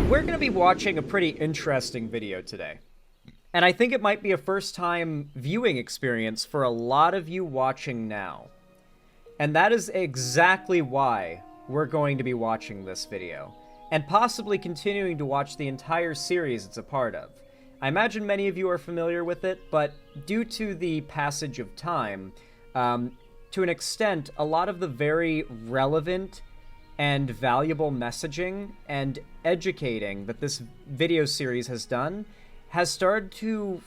We're going to be watching a pretty interesting video today. And I think it might be a first-time viewing experience for a lot of you watching now. And that is exactly why we're going to be watching this video, and possibly continuing to watch the entire series it's a part of. I imagine many of you are familiar with it, but due to the passage of time, to an extent, a lot of the very relevant and valuable messaging and educating that this video series has done has started to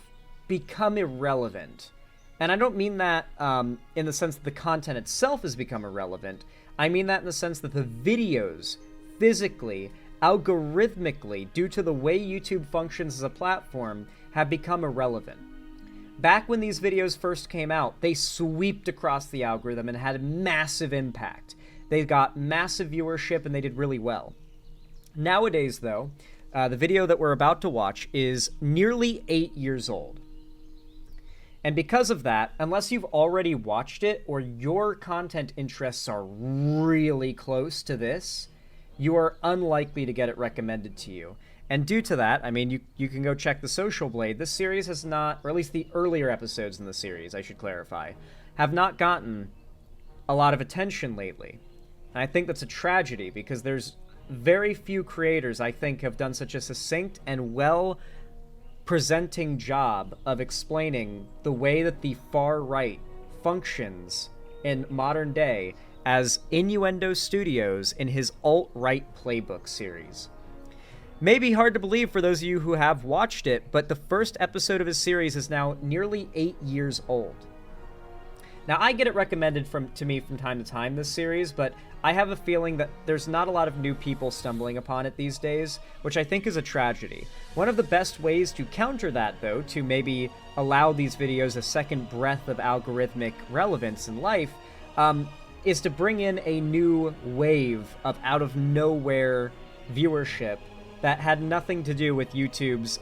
become irrelevant. And I don't mean that in the sense that the content itself has become irrelevant. I mean that in the sense that the videos, physically, algorithmically, due to the way YouTube functions as a platform, have become irrelevant. Back when these videos first came out, they sweeped across the algorithm and had a massive impact. They got massive viewership and they did really well. Nowadays, though, the video that we're about to watch is nearly 8 years old. And because of that, unless you've already watched it or your content interests are really close to this, you are unlikely to get it recommended to you. And due to that, I mean, you can go check the Social Blade. This series has not, or at least the earlier episodes in the series, I should clarify, have not gotten a lot of attention lately. And I think that's a tragedy because there's very few creators, I think, have done such a succinct and well presenting job of explaining the way that the far right functions in modern day as Innuendo Studios in his alt-right playbook series. Maybe hard to believe for those of you who have watched it, but the first episode of his series is now nearly 8 years old. Now, I get it recommended to me from time to time, this series, but I have a feeling that there's not a lot of new people stumbling upon it these days, which I think is a tragedy. One of the best ways to counter that, though, to maybe allow these videos a second breath of algorithmic relevance in life, is to bring in a new wave of out-of-nowhere viewership that had nothing to do with YouTube's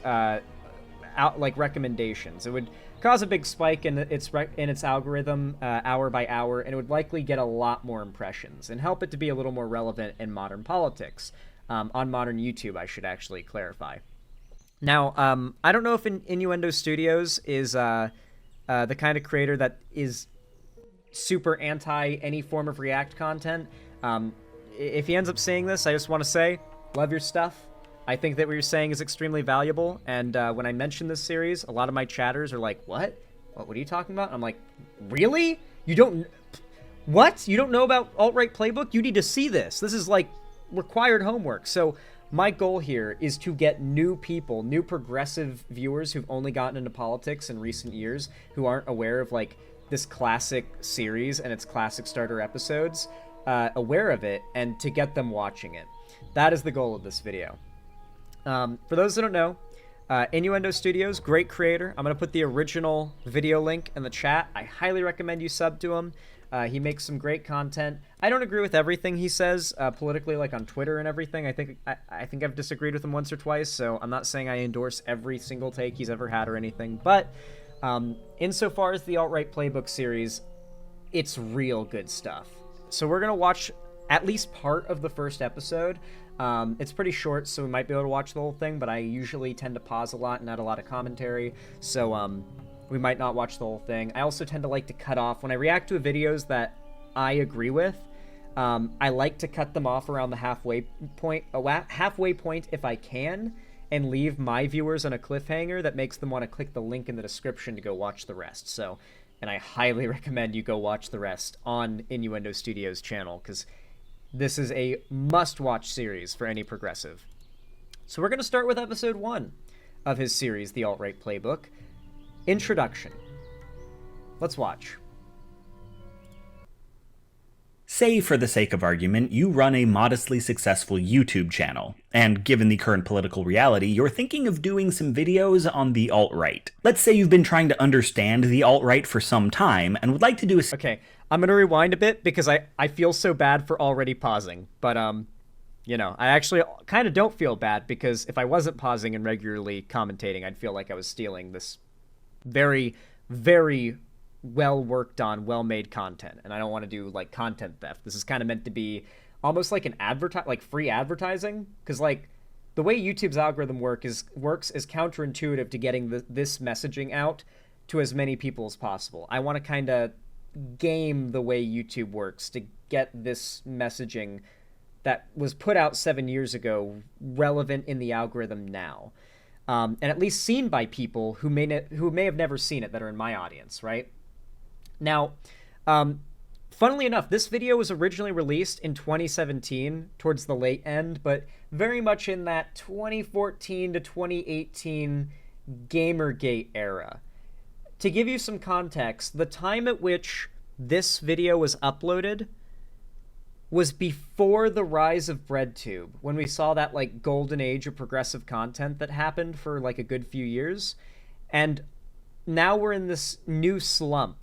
recommendations. It would cause a big spike in its algorithm hour by hour, and it would likely get a lot more impressions and help it to be a little more relevant in modern politics, on modern YouTube, I should actually clarify. Now, I don't know if Innuendo Studios is the kind of creator that is super anti any form of React content. If he ends up seeing this, I just want to say, love your stuff. I think that what you're saying is extremely valuable, and when I mention this series, a lot of my chatters are like, what? What are you talking about? I'm like, really? You don't... What? You don't know about alt-right playbook? You need to see this. This is, like, required homework. So my goal here is to get new people, new progressive viewers who've only gotten into politics in recent years, who aren't aware of, like, this classic series and its classic starter episodes, aware of it, and to get them watching it. That is the goal of this video. For those that don't know, Innuendo Studios, great creator. I'm going to put the original video link in the chat. I highly recommend you sub to him. He makes some great content. I don't agree with everything he says politically, like on Twitter and everything. I think I've disagreed with him once or twice, so I'm not saying I endorse every single take he's ever had or anything. But insofar as the alt-right playbook series, it's real good stuff. So we're going to watch at least part of the first episode. It's pretty short, so we might be able to watch the whole thing, but I usually tend to pause a lot and add a lot of commentary, so we might not watch the whole thing. I also tend to like to cut off. When I react to videos that I agree with, I like to cut them off around the halfway point if I can, and leave my viewers on a cliffhanger that makes them want to click the link in the description to go watch the rest. So, and I highly recommend you go watch the rest on Innuendo Studios' channel, because this is a must-watch series for any progressive. So we're going to start with episode 1 of his series, The Alt-Right Playbook. Introduction. Let's watch. Say, for the sake of argument, you run a modestly successful YouTube channel, and given the current political reality, you're thinking of doing some videos on the alt-right. Let's say you've been trying to understand the alt-right for some time, and would like to do a... Okay, I'm gonna rewind a bit, because I feel so bad for already pausing, but, you know, I actually kind of don't feel bad, because if I wasn't pausing and regularly commentating, I'd feel like I was stealing this very, very well worked on, well made content, and I don't want to do like content theft. This is kind of meant to be almost like an free advertising, because like the way YouTube's algorithm works is counterintuitive to getting this messaging out to as many people as possible. I want to kind of game the way YouTube works to get this messaging that was put out 7 years ago relevant in the algorithm now, and at least seen by people who may have never seen it that are in my audience, right? Now, funnily enough, this video was originally released in 2017 towards the late end, but very much in that 2014 to 2018 Gamergate era. To give you some context, the time at which this video was uploaded was before the rise of BreadTube, when we saw that like golden age of progressive content that happened for like a good few years. And now we're in this new slump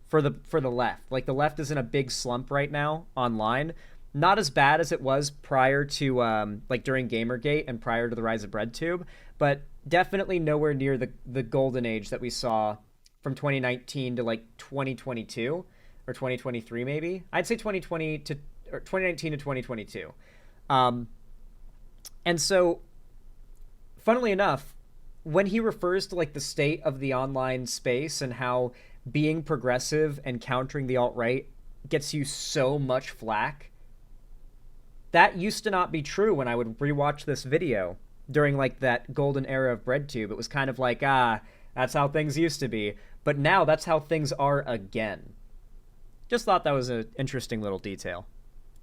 for the left. Like the left is in a big slump right now online. Not as bad as it was prior to like during Gamergate and prior to the rise of BreadTube, but definitely nowhere near the golden age that we saw from 2019 to like 2022 or 2023 maybe. I'd say 2019 to 2022. And so, funnily enough, when he refers to like the state of the online space and how being progressive and countering the alt-right gets you so much flack, that used to not be true when I would rewatch this video during like that golden era of BreadTube. It was kind of like, that's how things used to be. But now that's how things are again. Just thought that was an interesting little detail.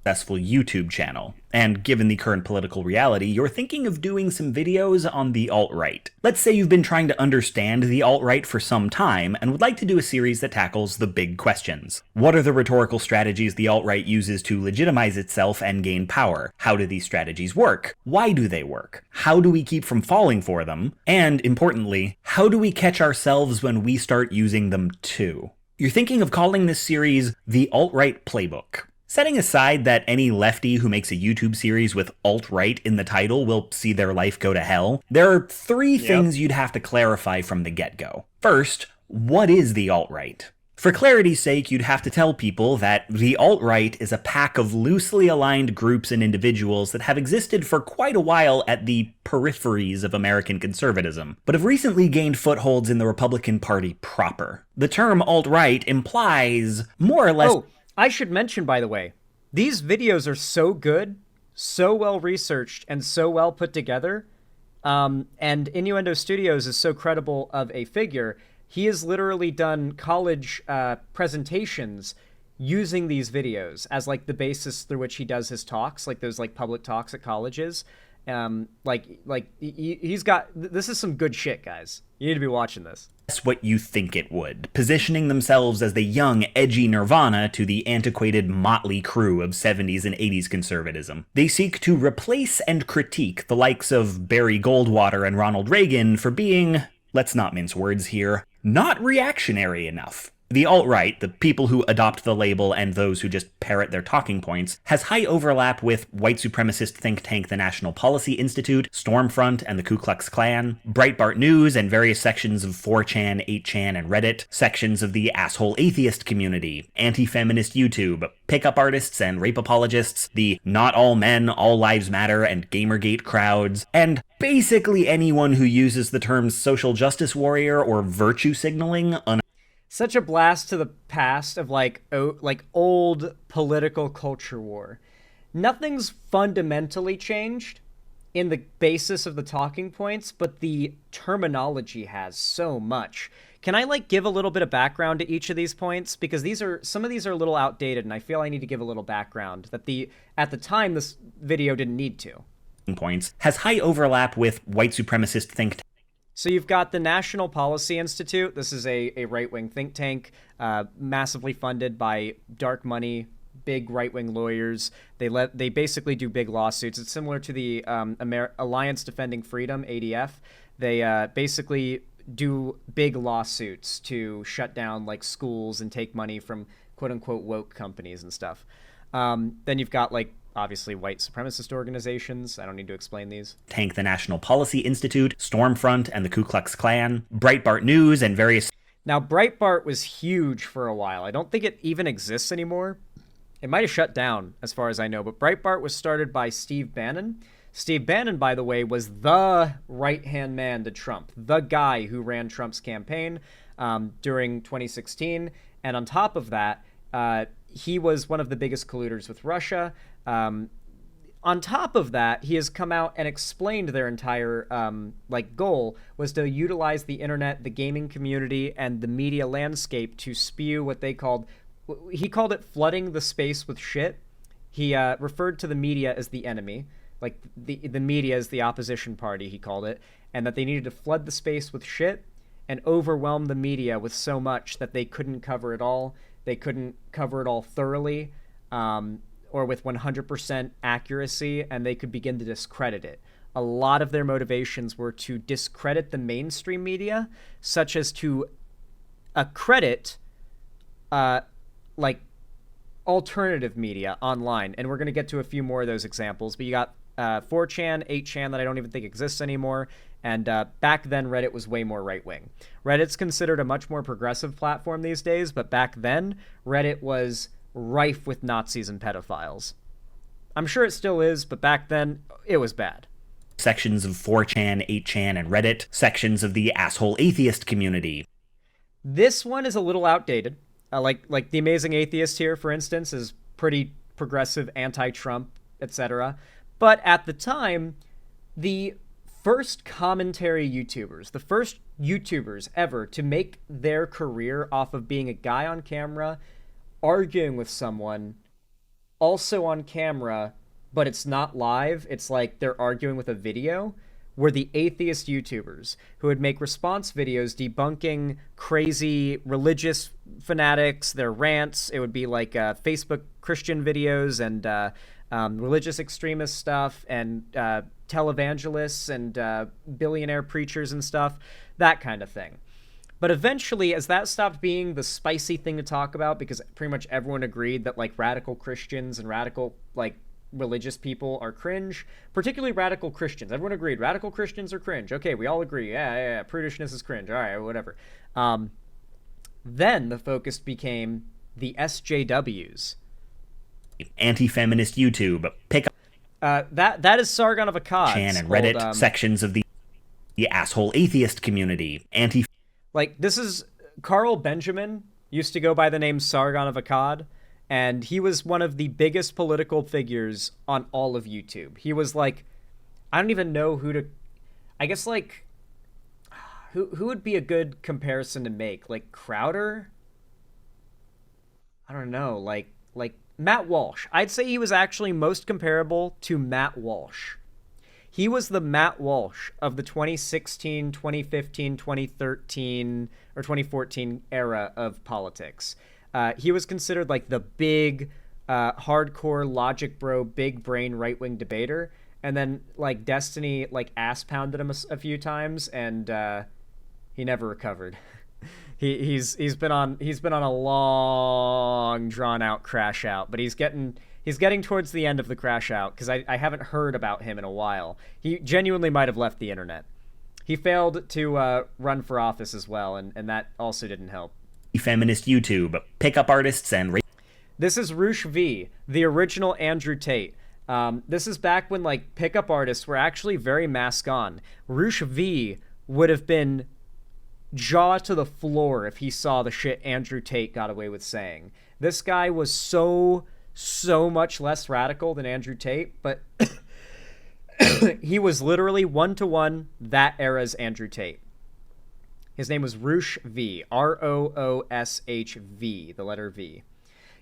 Successful YouTube channel, and given the current political reality, you're thinking of doing some videos on the alt-right. Let's say you've been trying to understand the alt-right for some time and would like to do a series that tackles the big questions. What are the rhetorical strategies the alt-right uses to legitimize itself and gain power? How do these strategies work? Why do they work? How do we keep from falling for them? And, importantly, how do we catch ourselves when we start using them too? You're thinking of calling this series the Alt-Right Playbook. Setting aside that any lefty who makes a YouTube series with alt-right in the title will see their life go to hell, there are three things you'd have to clarify from the get-go. First, what is the alt-right? For clarity's sake, you'd have to tell people that the alt-right is a pack of loosely aligned groups and individuals that have existed for quite a while at the peripheries of American conservatism, but have recently gained footholds in the Republican Party proper. The term alt-right implies, more or less... Oh, I should mention, by the way, these videos are so good, so well researched, and so well put together, and Innuendo Studios is so credible of a figure. He has literally done college presentations using these videos as like the basis through which he does his talks, like those like public talks at colleges. He's got, this is some good shit, guys. You need to be watching this. That's what you think it would, positioning themselves as the young, edgy Nirvana to the antiquated motley crew of 70s and 80s conservatism. They seek to replace and critique the likes of Barry Goldwater and Ronald Reagan for being, let's not mince words here, not reactionary enough. The alt-right, the people who adopt the label and those who just parrot their talking points, has high overlap with white supremacist think tank the National Policy Institute, Stormfront and the Ku Klux Klan, Breitbart News and various sections of 4chan, 8chan, and Reddit, sections of the asshole atheist community, anti-feminist YouTube, pickup artists and rape apologists, the not all men, all lives matter and Gamergate crowds, and basically anyone who uses the terms social justice warrior or virtue signaling such a blast to the past of like old political culture war. Nothing's fundamentally changed in the basis of the talking points, but the terminology has so much. Can I like give a little bit of background to each of these points? Because some of these are a little outdated and I feel I need to give a little background that at the time this video didn't need to. Points has high overlap with white supremacist think tank. So you've got the National Policy Institute. This is a right-wing think tank, massively funded by dark money, big right-wing lawyers. They basically do big lawsuits. It's similar to the Alliance Defending Freedom, ADF. They basically do big lawsuits to shut down like schools and take money from quote-unquote woke companies and stuff. Then you've got like obviously white supremacist organizations. I don't need to explain these. Tank the National Policy Institute, Stormfront and the Ku Klux Klan, Breitbart News and various... Now, Breitbart was huge for a while. I don't think it even exists anymore. It might have shut down, as far as I know, but Breitbart was started by Steve Bannon. Steve Bannon, by the way, was the right-hand man to Trump, the guy who ran Trump's campaign during 2016. And on top of that, he was one of the biggest colluders with Russia. On top of that, he has come out and explained their entire goal was to utilize the internet, the gaming community, and the media landscape to spew what he called it flooding the space with shit. He referred to the media as the enemy, like the media is the opposition party, he called it, and that they needed to flood the space with shit and overwhelm the media with so much that they couldn't cover it all. They couldn't cover it all thoroughly. Or with 100% accuracy, and they could begin to discredit it. A lot of their motivations were to discredit the mainstream media, such as to accredit alternative media online. And we're going to get to a few more of those examples, but you got 4chan, 8chan that I don't even think exists anymore, and back then Reddit was way more right-wing. Reddit's considered a much more progressive platform these days, but back then Reddit was rife with Nazis and pedophiles. I'm sure it still is, but back then, it was bad. Sections of 4chan, 8chan, and Reddit, sections of the asshole atheist community. This one is a little outdated. Like The Amazing Atheist here, for instance, is pretty progressive, anti-Trump, etc. But at the time, the first commentary YouTubers, the first YouTubers ever to make their career off of being a guy on camera arguing with someone also on camera, but it's not live, it's like they're arguing with a video, were the atheist YouTubers who would make response videos debunking crazy religious fanatics, their rants. It would be like Facebook Christian videos and religious extremist stuff and televangelists and billionaire preachers and stuff, that kind of thing. But eventually, as that stopped being the spicy thing to talk about, because pretty much everyone agreed that like radical Christians and radical like religious people are cringe, particularly radical Christians. Everyone agreed radical Christians are cringe. Okay, we all agree. Yeah. Prudishness is cringe. All right, whatever. Then the focus became the SJWs. Anti-feminist YouTube. Pick up that is Sargon of Akkad. Chan and Reddit, sections of the asshole atheist community. Like, this is Carl Benjamin, used to go by the name Sargon of Akkad, and he was one of the biggest political figures on all of YouTube. He was like, I don't even know who to, I guess like, who would be a good comparison to make? Like Crowder? I don't know, like Matt Walsh. I'd say he was actually most comparable to Matt Walsh. He was the Matt Walsh of the 2016, 2015, 2013, or 2014 era of politics. He was considered like the big, hardcore logic bro, big brain right-wing debater. And then like Destiny like ass pounded him a few times, and he never recovered. He's been on a long drawn out crash out, but he's getting towards the end of the crash out, because I haven't heard about him in a while. He genuinely might have left the internet. He failed to run for office as well, and that also didn't help. Feminist YouTube, pickup artists and... This is Roosh V, the original Andrew Tate. This is back when like pickup artists were actually very mask on. Roosh V would have been jaw to the floor if he saw the shit Andrew Tate got away with saying. This guy was so much less radical than Andrew Tate, but he was literally one-to-one that era's Andrew Tate. His name was Roosh V, Roosh-V, the letter V.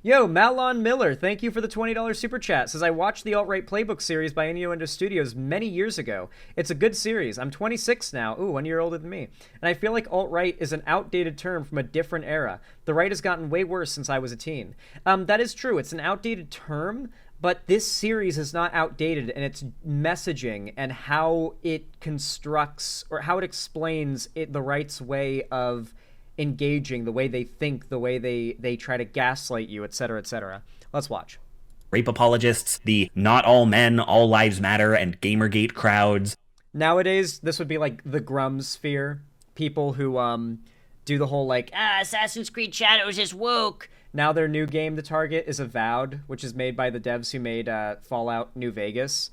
Yo, Malon Miller, thank you for the $20 super chat. Says, I watched the Alt-Right Playbook series by Innuendo Studios many years ago. It's a good series. I'm 26 now. Ooh, 1 year older than me. And I feel like alt-right is an outdated term from a different era. The right has gotten way worse since I was a teen. That is true. It's an outdated term, but this series is not outdated, and its messaging and how it constructs or how it explains the right's way of engaging, the way they think, the way they try to gaslight you, etc., etc. Let's watch. Rape apologists, the not all men, all lives matter, and Gamergate crowds. Nowadays, this would be like the Grum sphere. People who do the whole like, Assassin's Creed Shadows is woke. Now their new game to target is Avowed, which is made by the devs who made Fallout New Vegas.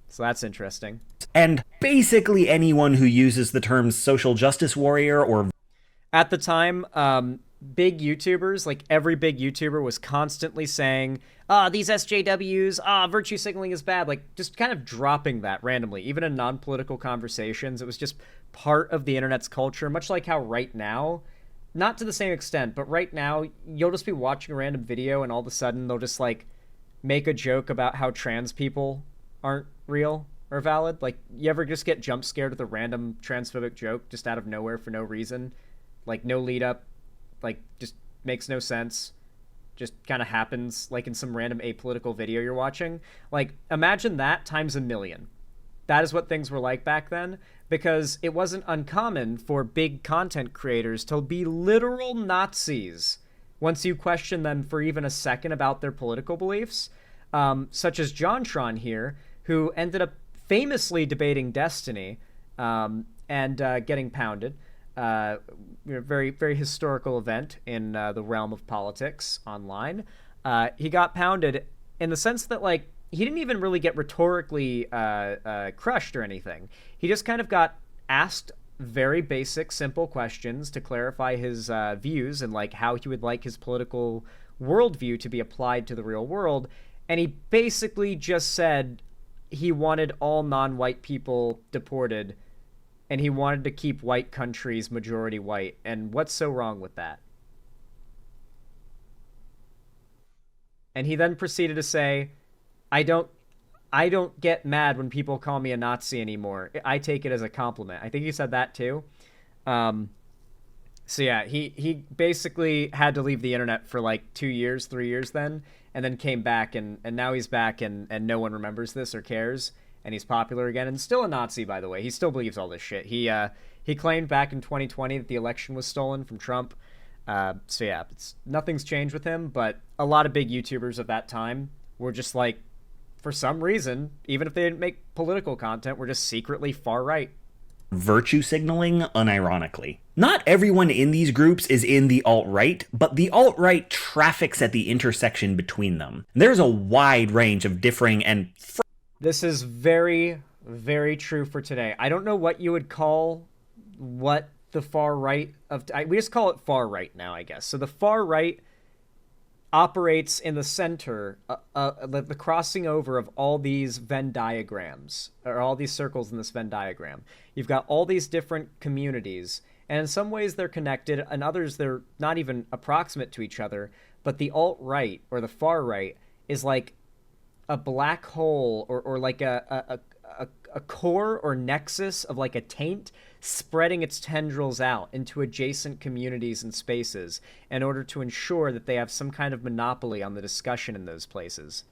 So that's interesting. And basically anyone who uses the terms social justice warrior or At the time, big YouTubers, like every big YouTuber, was constantly saying, these SJWs, virtue signaling is bad. Like, just kind of dropping that randomly, even in non political conversations. It was just part of the internet's culture, much like how right now, not to the same extent, but right now, you'll just be watching a random video and all of a sudden they'll just like make a joke about how trans people aren't real or valid. Like, you ever just get jump scared with a random transphobic joke just out of nowhere for no reason? Like, no lead up, like, just makes no sense, just kind of happens like in some random apolitical video you're watching. Like, imagine that times a million. That is what things were like back then, because it wasn't uncommon for big content creators to be literal Nazis once you question them for even a second about their political beliefs, such as JonTron here, who ended up famously debating Destiny, and getting pounded. Very, very historical event in the realm of politics online. He got pounded in the sense that, like, he didn't even really get rhetorically crushed or anything. He just kind of got asked very basic, simple questions to clarify his views and like how he would like his political worldview to be applied to the real world. And he basically just said he wanted all non-white people deported, and he wanted to keep white countries majority white. And what's so wrong with that? And he then proceeded to say, I don't I don't get mad when people call me a Nazi anymore. I take it as a compliment. I think he said that too. Um, so yeah, he basically had to leave the internet for like 2 years, 3 years then, and then came back, and now he's back, and no one remembers this or cares, and he's popular again, and still a Nazi, by the way. He still believes all this shit. He claimed back in 2020 that the election was stolen from Trump. So yeah, nothing's changed with him, but a lot of big YouTubers of that time were just like, for some reason, even if they didn't make political content, were just secretly far right. virtue signaling unironically. Not everyone in these groups is in the alt-right, but the alt-right traffics at the intersection between them. There's a wide range of differing and This is very, very true for today. I don't know what you would call what the far right of. We just call it far right now, I guess. So the far right operates in the center, the crossing over of all these Venn diagrams, or all these circles in this Venn diagram. You've got all these different communities, and in some ways they're connected, and others they're not even approximate to each other. But the alt-right, or the far right, is like a black hole, or like a core or nexus of like a taint spreading its tendrils out into adjacent communities and spaces in order to ensure that they have some kind of monopoly on the discussion in those places.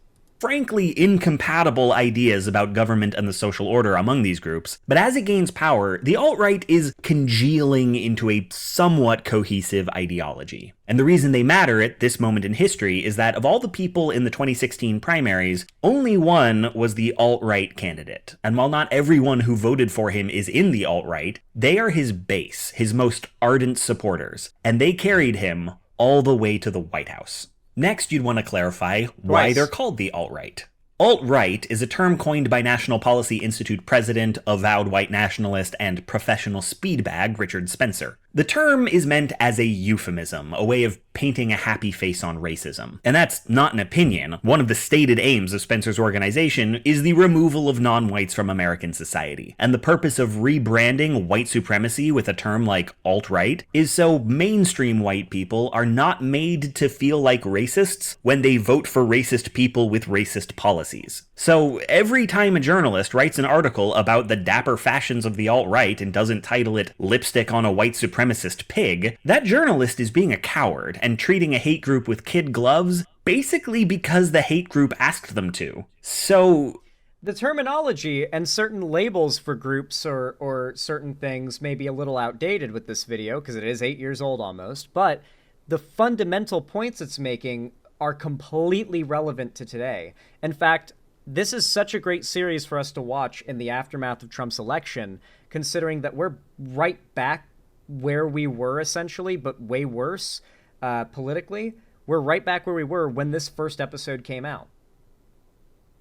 frankly incompatible ideas about government and the social order among these groups, but as it gains power, the alt-right is congealing into a somewhat cohesive ideology. And the reason they matter at this moment in history is that of all the people in the 2016 primaries, only one was the alt-right candidate. And while not everyone who voted for him is in the alt-right, they are his base, his most ardent supporters, and they carried him all the way to the White House. Next, you'd want to clarify why Twice. they're called the alt-right. Alt-right is a term coined by National Policy Institute president, avowed white nationalist, and professional speedbag Richard Spencer. The term is meant as a euphemism, a way of painting a happy face on racism. And that's not an opinion. One of the stated aims of Spencer's organization is the removal of non-whites from American society. And the purpose of rebranding white supremacy with a term like alt-right is so mainstream white people are not made to feel like racists when they vote for racist people with racist policies. So every time a journalist writes an article about the dapper fashions of the alt-right and doesn't title it Lipstick on a White Supremacist Pig, that journalist is being a coward and treating a hate group with kid gloves basically because the hate group asked them to. So The terminology and certain labels for groups or certain things may be a little outdated with this video because it is 8 years old almost, but the fundamental points it's making are completely relevant to today. In fact, this is such a great series for us to watch in the aftermath of Trump's election, considering that we're right back where we were essentially, but way worse politically. We're right back where we were when this first episode came out.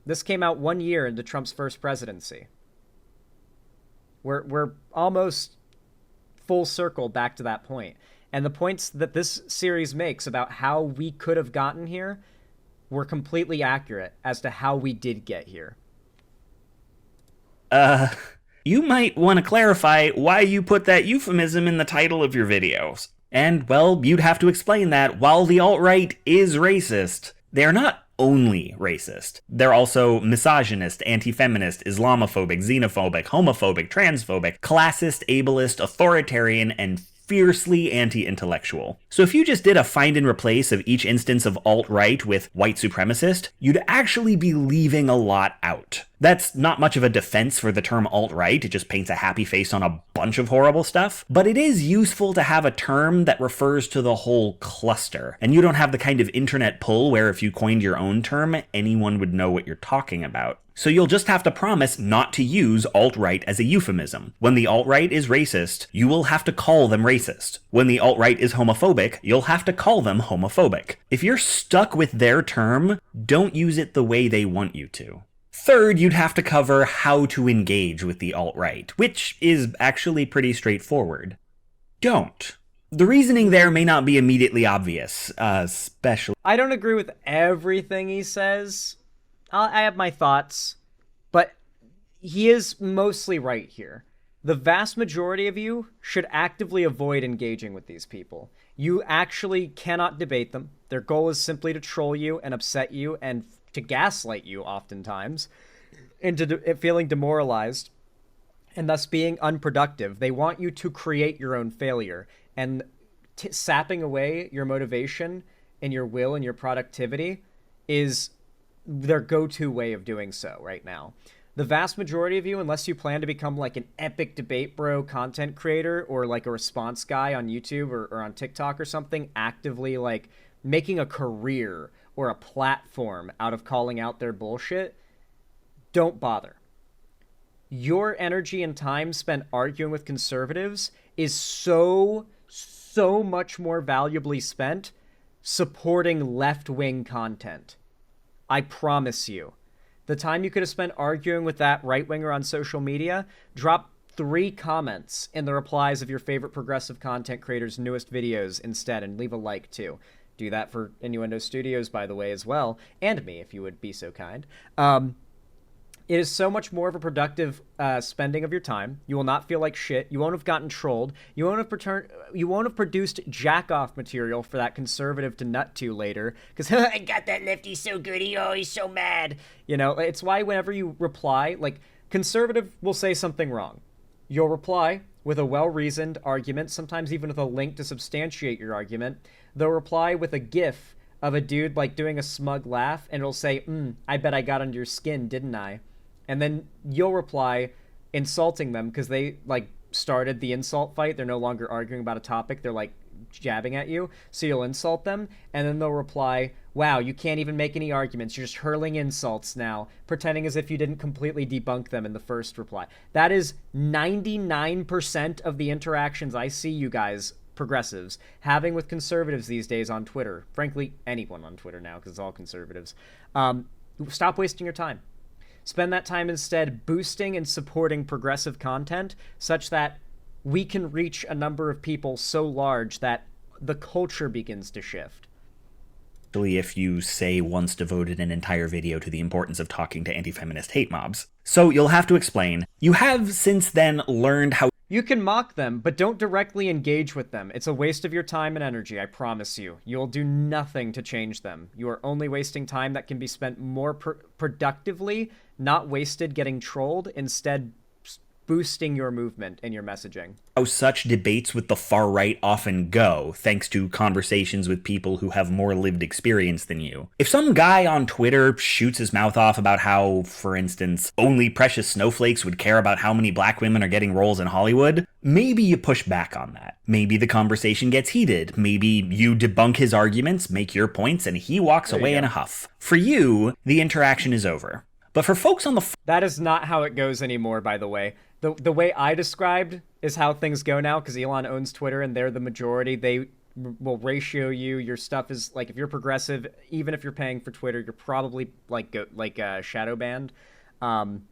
This came out 1 year into Trump's first presidency. We're almost full circle back to that point. And the points that this series makes about how we could have gotten here were completely accurate as to how we did get here. You might want to clarify why you put that euphemism in the title of your videos. And, well, you'd have to explain that while the alt-right is racist, they're not only racist. They're also misogynist, anti-feminist, Islamophobic, xenophobic, homophobic, transphobic, classist, ableist, authoritarian, and fiercely anti-intellectual. So if you just did a find and replace of each instance of alt-right with white supremacist, you'd actually be leaving a lot out. That's not much of a defense for the term alt-right, it just paints a happy face on a bunch of horrible stuff, but it is useful to have a term that refers to the whole cluster, and you don't have the kind of internet pull where if you coined your own term, anyone would know what you're talking about. So you'll just have to promise not to use alt-right as a euphemism. When the alt-right is racist, you will have to call them racist. When the alt-right is homophobic, you'll have to call them homophobic. If you're stuck with their term, don't use it the way they want you to. Third, you'd have to cover how to engage with the alt-right, which is actually pretty straightforward. Don't. The reasoning there may not be immediately obvious, especially... I don't agree with everything he says. I have my thoughts, but he is mostly right here. The vast majority of you should actively avoid engaging with these people. You actually cannot debate them. Their goal is simply to troll you and upset you and to gaslight you oftentimes into feeling demoralized and thus being unproductive. They want you to create your own failure, and sapping away your motivation and your will and your productivity is their go-to way of doing so right now. The vast majority of you, unless you plan to become like an epic debate bro content creator or like a response guy on YouTube or on TikTok or something, actively like making a career or a platform out of calling out their bullshit, don't bother. Your energy and time spent arguing with conservatives is so much more valuably spent supporting left-wing content. I promise you. The time you could have spent arguing with that right-winger on social media, drop 3 comments in the replies of your favorite progressive content creators' newest videos instead, and leave a like too. Do that for Innuendo Studios, by the way, as well, and me, if you would be so kind. It is so much more of a productive spending of your time. You will not feel like shit. You won't have gotten trolled. You won't have produced jack-off material for that conservative to nut to later. Because, I got that lefty so good, he's so mad. You know, it's why whenever you reply, like, conservative will say something wrong. You'll reply with a well-reasoned argument, sometimes even with a link to substantiate your argument. They'll reply with a GIF of a dude, like, doing a smug laugh, and it'll say, I bet I got under your skin, didn't I? And then you'll reply insulting them because they, like, started the insult fight. They're no longer arguing about a topic. They're, like, jabbing at you. So you'll insult them, and then they'll reply, wow, you can't even make any arguments. You're just hurling insults now, pretending as if you didn't completely debunk them in the first reply. That is 99% of the interactions I see you guys, progressives, having with conservatives these days on Twitter. Frankly, anyone on Twitter now, because it's all conservatives. Stop wasting your time. Spend that time instead boosting and supporting progressive content such that we can reach a number of people so large that the culture begins to shift. If you say once devoted an entire video to the importance of talking to anti-feminist hate mobs. So you'll have to explain. You have since then learned how... You can mock them, but don't directly engage with them. It's a waste of your time and energy, I promise you. You'll do nothing to change them. You are only wasting time that can be spent more productively, not wasted getting trolled, instead boosting your movement and your messaging. How such debates with the far right often go, thanks to conversations with people who have more lived experience than you. If some guy on Twitter shoots his mouth off about how, for instance, only precious snowflakes would care about how many black women are getting roles in Hollywood, maybe you push back on that. Maybe the conversation gets heated. Maybe you debunk his arguments, make your points, and he walks away in a huff. For you, the interaction is over. But for folks on the... That is not how it goes anymore, by the way. The way I described is how things go now, because Elon owns Twitter and they're the majority. They will ratio you. Your stuff is like, if you're progressive, even if you're paying for Twitter, you're probably shadow banned. Um,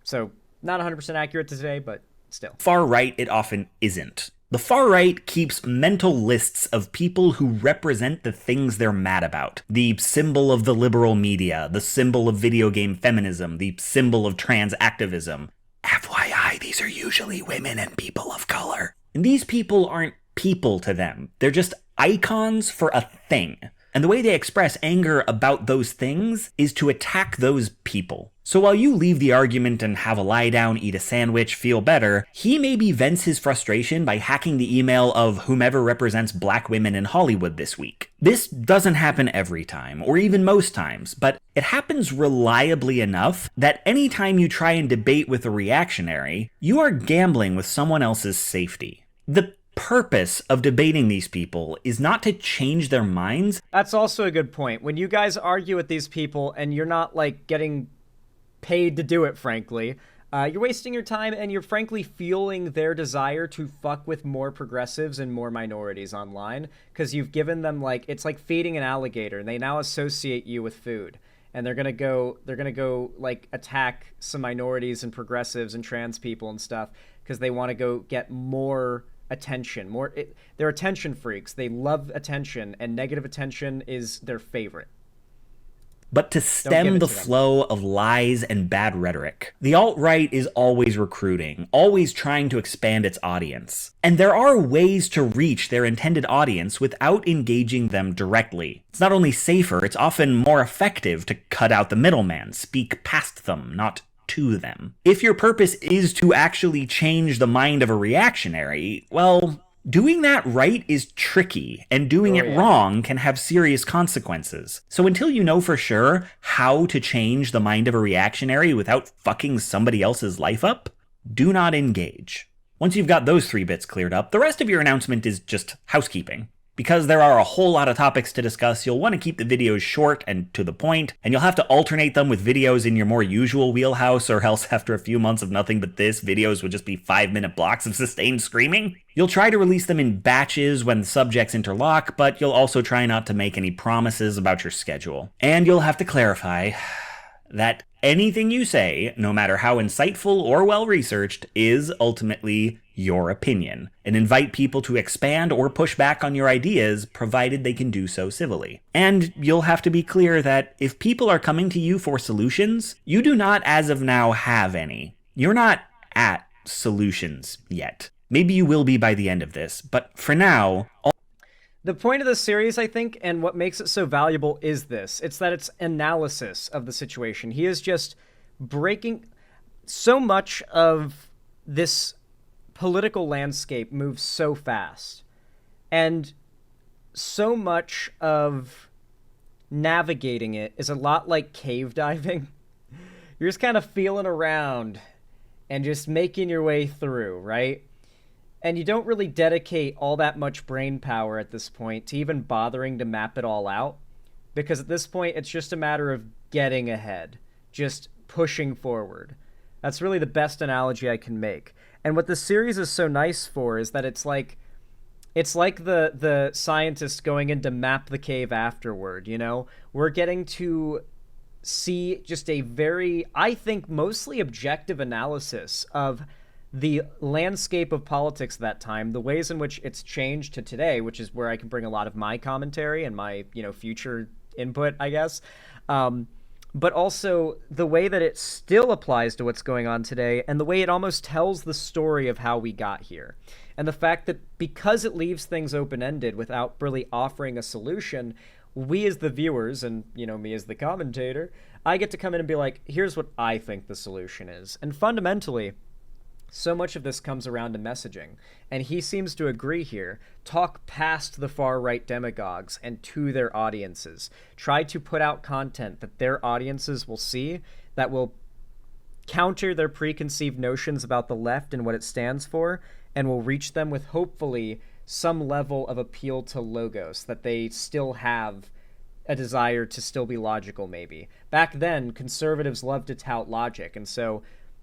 so not 100% accurate today, but still. Far right, it often isn't. The far right keeps mental lists of people who represent the things they're mad about. The symbol of the liberal media, the symbol of video game feminism, the symbol of trans activism. FYI, these are usually women and people of color. And these people aren't people to them. They're just icons for a thing. And the way they express anger about those things is to attack those people. So while you leave the argument and have a lie down, eat a sandwich, feel better, he maybe vents his frustration by hacking the email of whomever represents black women in Hollywood this week. This doesn't happen every time, or even most times, but it happens reliably enough that anytime you try and debate with a reactionary, you are gambling with someone else's safety. The purpose of debating these people is not to change their minds. That's also a good point. When you guys argue with these people and you're not like getting paid to do it, frankly, you're wasting your time, and you're frankly fueling their desire to fuck with more progressives and more minorities online, because you've given them, like, it's like feeding an alligator, and they now associate you with food. And they're gonna go like attack some minorities and progressives and trans people and stuff because they want to go get more attention. They're attention freaks. They love attention, and negative attention is their favorite. But to stem the flow of lies and bad rhetoric, the alt-right is always recruiting, always trying to expand its audience. And there are ways to reach their intended audience without engaging them directly. It's not only safer, it's often more effective to cut out the middleman, speak past them, not to them. If your purpose is to actually change the mind of a reactionary, well, doing that right is tricky, and doing it wrong can have serious consequences. So until you know for sure how to change the mind of a reactionary without fucking somebody else's life up, do not engage. Once you've got those 3 bits cleared up, the rest of your announcement is just housekeeping. Because there are a whole lot of topics to discuss, you'll want to keep the videos short and to the point, and you'll have to alternate them with videos in your more usual wheelhouse, or else after a few months of nothing but this, videos would just be 5-minute blocks of sustained screaming. You'll try to release them in batches when the subjects interlock, but you'll also try not to make any promises about your schedule. And you'll have to clarify that anything you say, no matter how insightful or well-researched, is ultimately your opinion, and invite people to expand or push back on your ideas, provided they can do so civilly. And you'll have to be clear that if people are coming to you for solutions, you do not, as of now, have any. You're not at solutions yet. Maybe you will be by the end of this, but for now... The point of this series, I think, and what makes it so valuable is this. It's that it's analysis of the situation. He is just breaking... So much of this political landscape moves so fast, and so much of navigating it is a lot like cave diving. You're just kind of feeling around and just making your way through, right? And you don't really dedicate all that much brain power at this point to even bothering to map it all out, because at this point it's just a matter of getting ahead, just pushing forward. That's really the best analogy I can make. And what this series is so nice for is that it's like the scientist going in to map the cave afterward, you know? We're getting to see just a very, I think, mostly objective analysis of the landscape of politics at that time, the ways in which it's changed to today, which is where I can bring a lot of my commentary and my, future input, I guess. But also the way that it still applies to what's going on today, and the way it almost tells the story of how we got here. And the fact that because it leaves things open-ended without really offering a solution, we as the viewers, and, me as the commentator, I get to come in and be like, here's what I think the solution is. And fundamentally, so much of this comes around to messaging, and he seems to agree here. Talk past the far-right demagogues and to their audiences. Try to put out content that their audiences will see, that will counter their preconceived notions about the left and what it stands for, and will reach them with, hopefully, some level of appeal to logos, that they still have a desire to still be logical, maybe. Back then, conservatives loved to tout logic, and so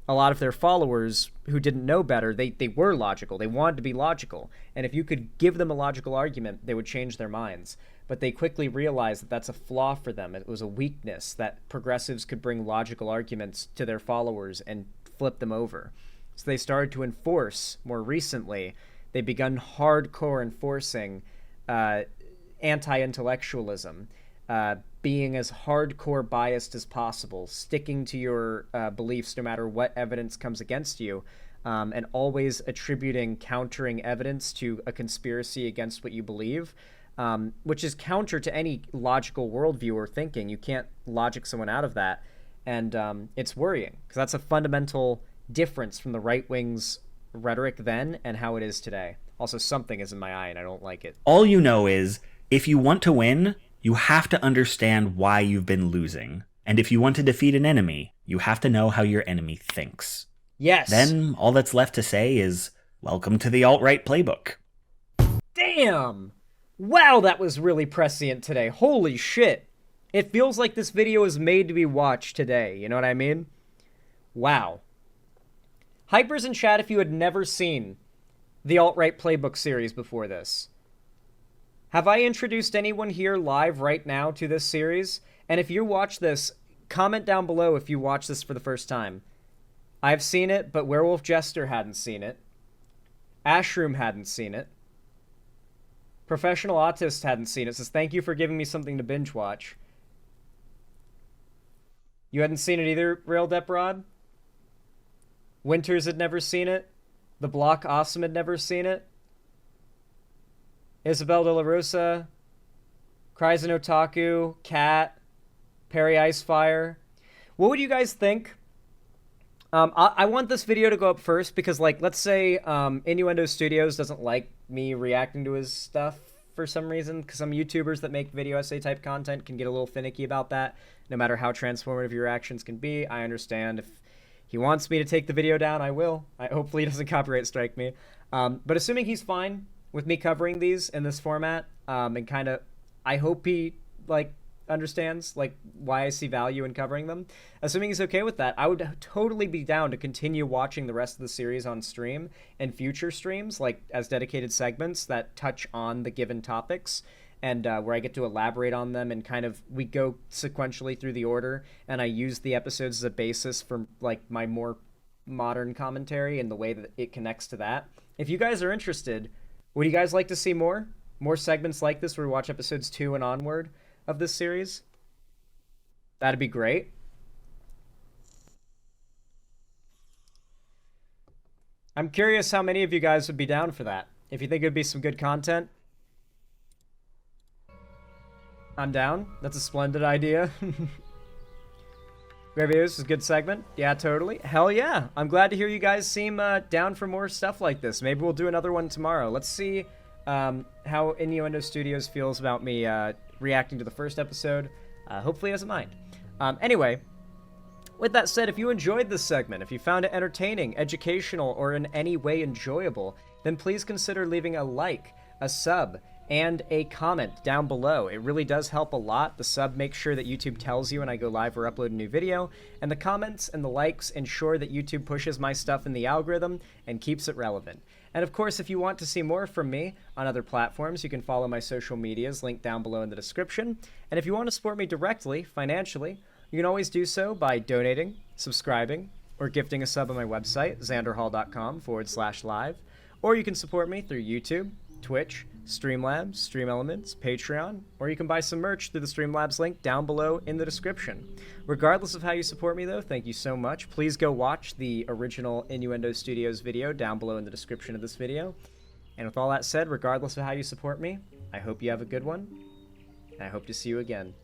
a lot of their followers who didn't know better, they were logical. They wanted to be logical. And if you could give them a logical argument, they would change their minds. But they quickly realized that that's a flaw for them. It was a weakness that progressives could bring logical arguments to their followers and flip them over. So they started to enforce, more recently, they've begun hardcore enforcing anti-intellectualism, being as hardcore biased as possible, sticking to your beliefs no matter what evidence comes against you, and always attributing countering evidence to a conspiracy against what you believe, which is counter to any logical worldview or thinking. You can't logic someone out of that, and it's worrying because that's a fundamental difference from the right wing's rhetoric then and how it is today. Also, something is in my eye and I don't like it. All you know is, if you want to win, you have to understand why you've been losing. And if you want to defeat an enemy, you have to know how your enemy thinks. Yes. Then all that's left to say is, welcome to the alt-right playbook. Damn! Wow, that was really prescient today. Holy shit. It feels like this video is made to be watched today, you know what I mean? Wow. Hypers in chat if you had never seen the alt-right playbook series before this. Have I introduced anyone here live right now to this series? And if you watch this, comment down below if you watch this for the first time. I've seen it, but Werewolf Jester hadn't seen it. Ashroom hadn't seen it. Professional Autist hadn't seen it, says thank you for giving me something to binge watch. You hadn't seen it either, Rail Deprod? Winters had never seen it. The Block Awesome had never seen it. Isabel de la Rosa, Cries and Otaku, Cat, Perry Icefire. What would you guys think? I want this video to go up first because, like, let's say Innuendo Studios doesn't like me reacting to his stuff for some reason, because some YouTubers that make video essay type content can get a little finicky about that, no matter how transformative your actions can be. I understand. If he wants me to take the video down, I will. Hopefully he doesn't copyright strike me. But assuming he's fine with me covering these in this format, and kind of, I hope he, like, understands, like, why I see value in covering them. Assuming he's okay with that, I would totally be down to continue watching the rest of the series on stream and future streams, like, as dedicated segments that touch on the given topics, and where I get to elaborate on them, and kind of, we go sequentially through the order, and I use the episodes as a basis for, like, my more modern commentary and the way that it connects to that. If you guys are interested, would you guys like to see more? More segments like this where we watch episodes 2 and onward of this series? That'd be great. I'm curious how many of you guys would be down for that. If you think it'd be some good content, I'm down. That's a splendid idea. Reviews is a good segment. Yeah, totally. Hell yeah. I'm glad to hear you guys seem down for more stuff like this. Maybe we'll do another one tomorrow. Let's see how Innuendo Studios feels about me reacting to the first episode. Hopefully he doesn't mind. Anyway, with that said, if you enjoyed this segment, if you found it entertaining, educational, or in any way enjoyable, then please consider leaving a like, a sub, and a comment down below. It really does help a lot. The sub makes sure that YouTube tells you when I go live or upload a new video, and the comments and the likes ensure that YouTube pushes my stuff in the algorithm and keeps it relevant. And of course, if you want to see more from me on other platforms, you can follow my social medias linked down below in the description. And if you want to support me directly, financially, you can always do so by donating, subscribing, or gifting a sub on my website, xanderhall.com/live. Or you can support me through YouTube, Twitch, Streamlabs, Stream Elements, Patreon, or you can buy some merch through the Streamlabs link down below in the description. Regardless of how you support me, though, thank you so much. Please go watch the original Innuendo Studios video down below in the description of this video. And with all that said, regardless of how you support me, I hope you have a good one, and I hope to see you again.